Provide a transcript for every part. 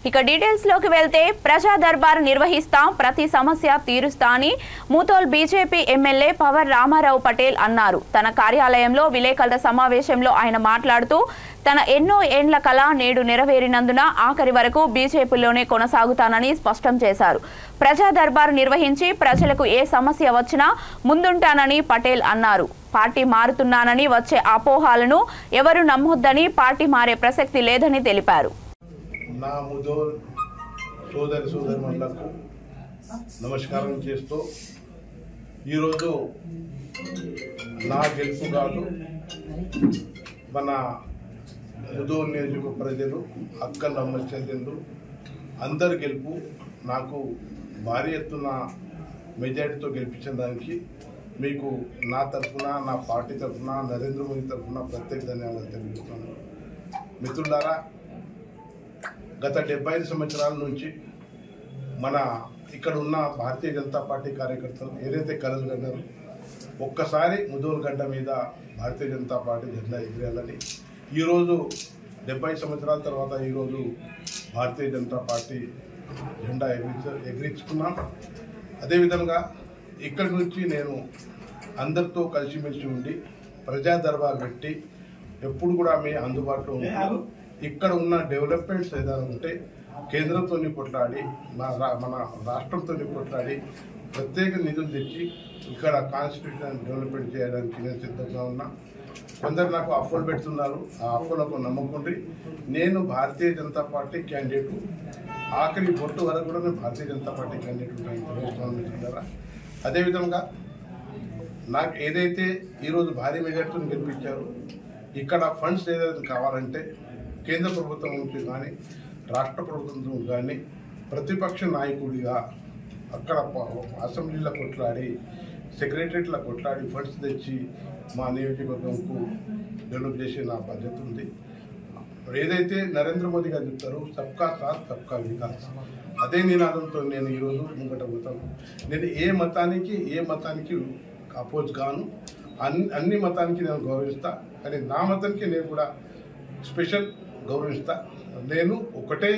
ఇక డీటెయిల్స్ లోకి వెళ్తే ప్రజా దర్బార్ నిర్వహిస్తాం, ప్రతి సమస్య తీరుస్తా అని ముతోల్ బీజేపీ ఎమ్మెల్యే పవర్ రామారావు పటేల్ అన్నారు. తన కార్యాలయంలో విలేకరుల సమావేశంలో ఆయన మాట్లాడుతూ తన ఎన్నో ఏండ్ల కళ నేడు నెరవేరినందున ఆఖరి వరకు బీజేపీలోనే కొనసాగుతానని స్పష్టం చేశారు. ప్రజా దర్బార్ నిర్వహించి ప్రజలకు ఏ సమస్య వచ్చినా ముందుంటానని పటేల్ అన్నారు. పార్టీ మారుతున్నానని వచ్చే అపోహాలను ఎవరు నమ్మొద్దని, పార్టీ మారే ప్రసక్తి లేదని తెలిపారు. నా ముదోల్ సోదరులకు నమస్కారం చేస్తూ ఈరోజు నా గెలుపు కాదు, మన ముదోల్ నియోజక ప్రజలు అక్క నమ్మచెందిండ్రు అందరు గెలుపు నాకు భారీ ఎత్తున మెజారిటీతో గెలిపించడానికి మీకు నా తరఫున, నా పార్టీ తరఫున, నరేంద్ర మోదీ తరఫున ప్రత్యేక ధన్యవాదాలు తెలియజేస్తున్నాను. మిత్రులారా, గత 75 సంవత్సరాల నుంచి మన ఇక్కడ ఉన్న భారతీయ జనతా పార్టీ కార్యకర్తలు ఏదైతే కలలు కన్నారో ఒక్కసారి ముదోల్ గడ్డ మీద భారతీయ జనతా పార్టీ జెండా ఎగిరేయాలని ఈరోజు 70 సంవత్సరాల తర్వాత ఈరోజు భారతీయ జనతా పార్టీ జెండా ఎగిరించుకున్నాం. అదేవిధంగా ఇక్కడి నుంచి నేను అందరితో కలిసిమెలిసి ఉండి ప్రజా దర్బార్ పెట్టి ఎప్పుడు కూడా మీ అందుబాటులో ఉంటాను. ఇక్కడ ఉన్న డెవలప్మెంట్స్ ఏదైనా ఉంటే కేంద్రంతో కొట్లాడి, మన రాష్ట్రంతో కొట్లాడి ప్రత్యేక నిధులు తెచ్చి ఇక్కడ కాన్స్టిట్యూషన్ డెవలప్మెంట్ చేయడానికి నేను సిద్ధంగా ఉన్నా. కొందరు నాకు అఫోలు పెడుతున్నారు, ఆ అఫోలకు నమ్మకండి. నేను భారతీయ జనతా పార్టీ క్యాండిడేట్, ఆఖరి బొట్టు వరకు కూడా నేను భారతీయ జనతా పార్టీ క్యాండిడేట్ ఉంటాను. అదేవిధంగా నాకు ఏదైతే ఈరోజు భారీ మెజార్టీతో గెలిపించారో ఇక్కడ ఫండ్స్ ఏదైతే కావాలంటే కేంద్ర ప్రభుత్వం నుంచి కానీ రాష్ట్ర ప్రభుత్వం కానీ ప్రతిపక్ష నాయకుడిగా అక్కడ అసెంబ్లీలో కొట్లాడి, సెక్రటరియట్లో కొట్లాడి ఫండ్స్ తెచ్చి మా నియోజకవర్గంకు డెవలప్ చేసే నా బాధ్యత ఉంది. ఏదైతే నరేంద్ర మోదీ గారు చెప్తారో సబ్కా సాత్ సబ్కా వికాస్, అదే నినాదంతో నేను ఈరోజు ముంగట పోతాను. నేను ఏ మతానికి అపోజ్ కాను, అన్ని మతానికి నేను గౌరవిస్తా. కానీ నా మతానికి నేను కూడా స్పెషల్ గౌరవిస్తా. నేను ఒకటే,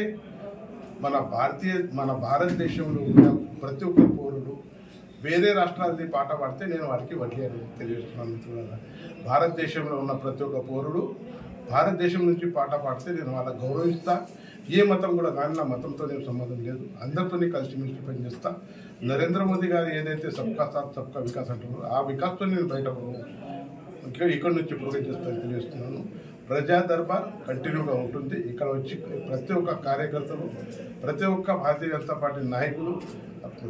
మన భారతదేశంలో ఉన్న ప్రతి ఒక్క పౌరుడు వేరే రాష్ట్రాలది పాట పాడితే నేను వారికి వడ్డీ అని తెలియజేస్తున్నాను. మిత్రులారా, భారతదేశంలో ఉన్న ప్రతి ఒక్క పౌరుడు భారతదేశం నుంచి పాట పాడితే నేను వాళ్ళకి గౌరవిస్తా. ఏ మతం కూడా కానీ నా మతంతో నేను సంబంధం లేదు, అందరితో కలిసిమెలిసి పనిచేస్తా. నరేంద్ర మోదీ గారు ఏదైతే సబ్కా సాత్ సబ్కా వికాస్ అంటున్నారో ఆ వికాస్తో నేను బయటకు ఇక్కడ నుంచి ప్రోగ్రెస్ చేస్తానని తెలియజేస్తున్నాను. ప్రజా దర్బార్ కంటిన్యూగా ఉంటుంది. ఇక్కడ వచ్చి ప్రతి ఒక్క కార్యకర్తలు, ప్రతి ఒక్క భారతీయ జనతా పార్టీ నాయకులు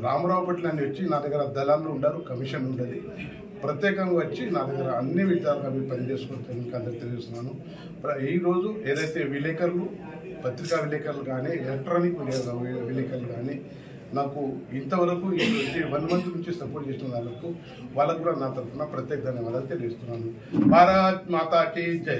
రామారావు పట్ల అని వచ్చి నా దగ్గర దళాలు ఉండరు, కమిషన్ ఉండదు, ప్రత్యేకంగా వచ్చి నా దగ్గర అన్ని విధాలుగా అవి పనిచేసుకుంటాను అందరూ తెలియజేస్తున్నాను. ఈరోజు ఏదైతే విలేకరులు, పత్రికా విలేకరులు కానీ, ఎలక్ట్రానిక్ విలేకరులు కానీ నాకు ఇంతవరకు 1 మంత్ నుంచి సపోర్ట్ చేసిన వాళ్ళకు కూడా నా తరఫున ప్రత్యేక ధన్యవాదాలు తెలియజేస్తున్నాను. భారత్ మాతా కీ జై.